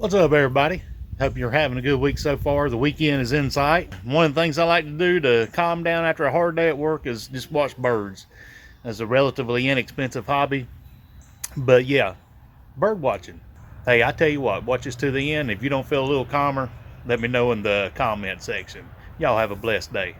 What's up, everybody? Hope you're having a good week so far. The weekend is in sight. One of the things I like to do to calm down after a hard day at work is just watch birds. It's a relatively inexpensive hobby, but yeah, bird watching. Hey, I tell you what, watch this to the end. If you don't feel a little calmer, let me know in the comment section. Y'all have a blessed day.